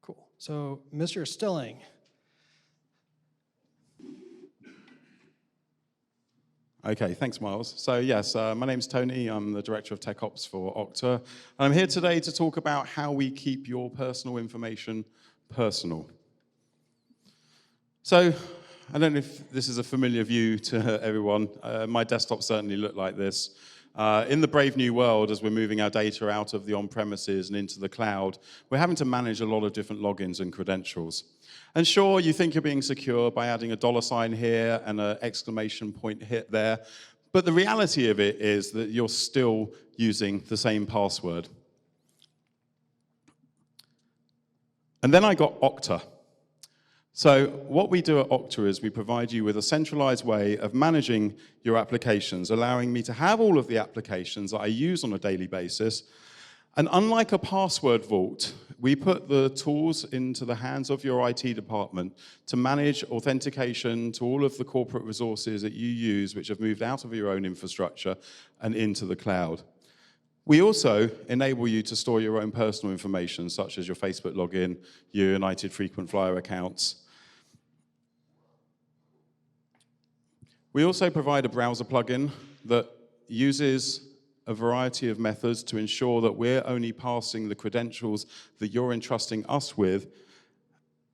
Cool. So, Mr. Stilling. Okay, thanks, Miles. So yes, my name's Tony. I'm the Director of Tech Ops for Okta. And I'm here today to talk about how we keep your personal information personal. So, I don't know if this is a familiar view to everyone. My desktop certainly looked like this. In the brave new world, as we're moving our data out of the on-premises and into the cloud, we're having to manage a lot of different logins and credentials. And sure, you think you're being secure by adding a $ here and an exclamation point hit there, but the reality of it is that you're still using the same password. And then I got Okta. So what we do at Okta is we provide you with a centralized way of managing your applications, allowing me to have all of the applications that I use on a daily basis. And unlike a password vault, we put the tools into the hands of your IT department to manage authentication to all of the corporate resources that you use, which have moved out of your own infrastructure and into the cloud. We also enable you to store your own personal information, such as your Facebook login, your United Frequent Flyer accounts. We also provide a browser plugin that uses a variety of methods to ensure that we're only passing the credentials that you're entrusting us with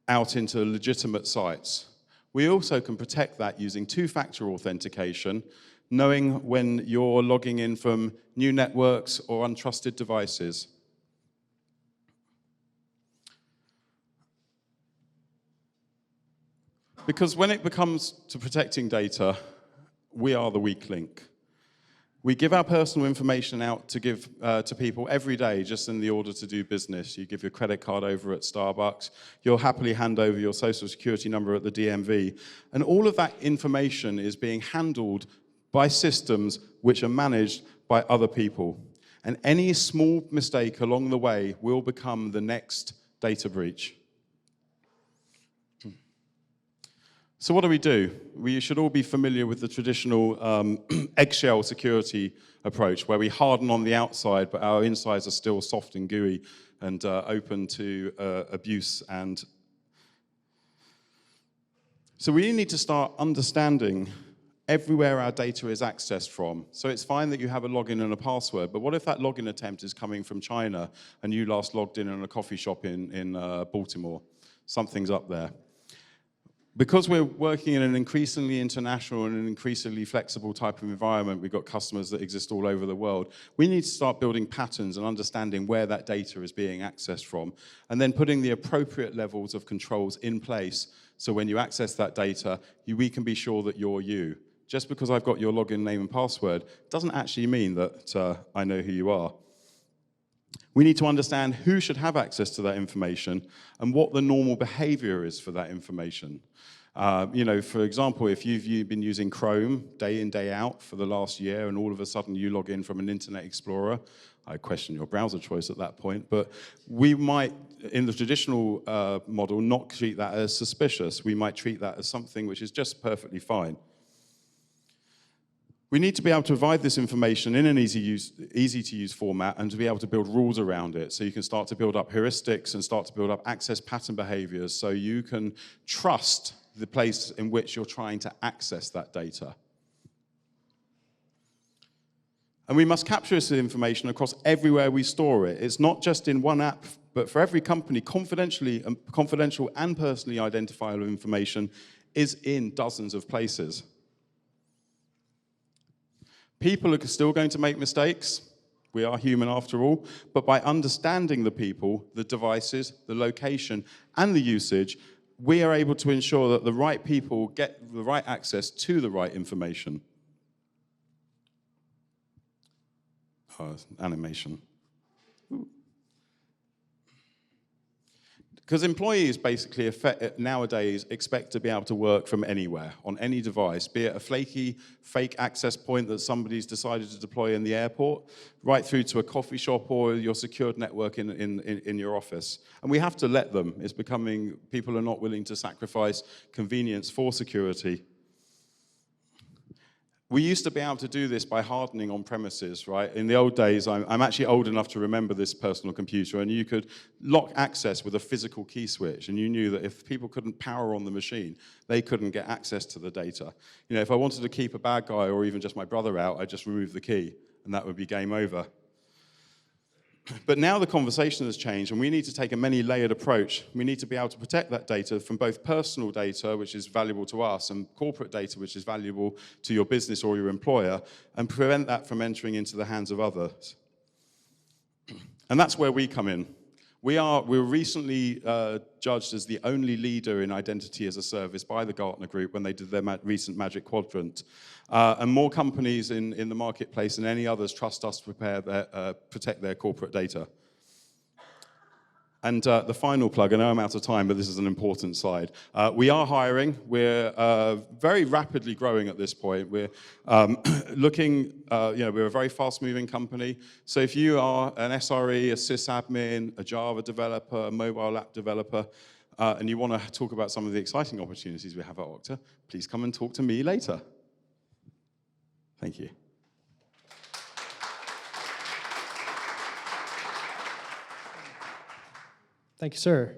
out into legitimate sites. We also can protect that using two-factor authentication, knowing when you're logging in from new networks or untrusted devices. Because when it comes to protecting data, we are the weak link. We give our personal information out to give to people every day, just in the order to do business. You give your credit card over at Starbucks. You'll happily hand over your social security number at the DMV. And all of that information is being handled by systems which are managed by other people. And any small mistake along the way will become the next data breach. So what do? We should all be familiar with the traditional eggshell security approach, where we harden on the outside, but our insides are still soft and gooey and open to abuse. And so we need to start understanding everywhere our data is accessed from. So it's fine that you have a login and a password, but what if that login attempt is coming from China and you last logged in a coffee shop in Baltimore? Something's up there. Because we're working in an increasingly international and an increasingly flexible type of environment, we've got customers that exist all over the world, we need to start building patterns and understanding where that data is being accessed from, and then putting the appropriate levels of controls in place so when you access that data, we can be sure that you're you. Just because I've got your login name and password doesn't actually mean that I know who you are. We need to understand who should have access to that information and what the normal behavior is for that information. For example, if you've been using Chrome day in, day out for the last year, and all of a sudden you log in from an Internet Explorer, I question your browser choice at that point, but we might, in the traditional model, not treat that as suspicious. We might treat that as something which is just perfectly fine. We need to be able to provide this information in an easy-to-use format and to be able to build rules around it. So you can start to build up heuristics and start to build up access pattern behaviors so you can trust the place in which you're trying to access that data. And we must capture this information across everywhere we store it. It's not just in one app, but for every company, confidential and personally identifiable information is in dozens of places. People are still going to make mistakes. We are human after all. But by understanding the people, the devices, the location, and the usage, we are able to ensure that the right people get the right access to the right information. Animation. Ooh. Because employees basically nowadays expect to be able to work from anywhere, on any device, be it a flaky, fake access point that somebody's decided to deploy in the airport, right through to a coffee shop or your secured network in your office. And we have to let them. It's becoming, people are not willing to sacrifice convenience for security. We used to be able to do this by hardening on premises, right? In the old days, I'm actually old enough to remember this personal computer, and you could lock access with a physical key switch, and you knew that if people couldn't power on the machine, they couldn't get access to the data. You know, if I wanted to keep a bad guy or even just my brother out, I'd just remove the key, and that would be game over. But now the conversation has changed, and we need to take a many-layered approach. We need to be able to protect that data from both personal data, which is valuable to us, and corporate data, which is valuable to your business or your employer, and prevent that from entering into the hands of others. And that's where we come in. We were recently judged as the only leader in identity as a service by the Gartner Group when they did their recent Magic Quadrant. And more companies in the marketplace than any others trust us to protect their corporate data. And the final plug, I know I'm out of time, but this is an important slide. We are hiring. We're very rapidly growing at this point. We're looking, we're a very fast-moving company. So if you are an SRE, a sysadmin, a Java developer, a mobile app developer, and you want to talk about some of the exciting opportunities we have at Okta, please come and talk to me later. Thank you. Thank you, sir.